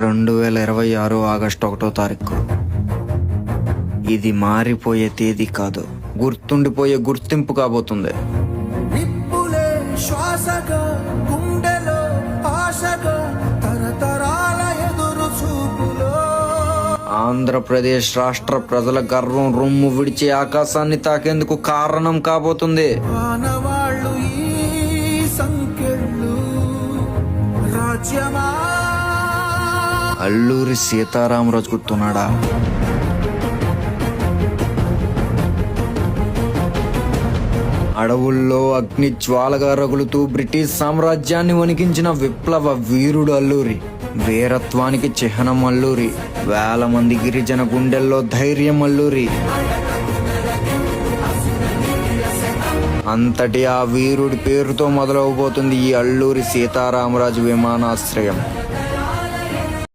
2026 August 1వ తారీఖు. ఇది మారిపోయే తేదీ కాదు, గుర్తుండిపోయే గుర్తింపు కాబోతుంది. నిప్పులే శ్వాసగా గుండెలో ఆశగా తరతరాల ఎదురు చూపులో ఆంధ్రప్రదేశ్ రాష్ట్ర ప్రజల గర్వం రొమ్ము విడిచే ఆకాశాన్ని తాకేందుకు కారణం కాబోతుంది. ఆనవాళ్ళు ఈ సంకెళ్ళు రాజ్యమా అల్లూరి సీతారామరాజు గుర్తున్నాడా? అడవుల్లో అగ్ని జ్వాలగా రగులుతూ బ్రిటిష్ సామ్రాజ్యాన్ని వణికించిన విప్లవ వీరుడు అల్లూరి. వీరత్వానికి చిహ్నం అల్లూరి. వేల మంది గిరిజన గుండెల్లో ధైర్యం అల్లూరి. అంతటి ఆ వీరుడి పేరుతో మొదలవబోతుంది ఈ అల్లూరి సీతారామరాజు విమానాశ్రయం.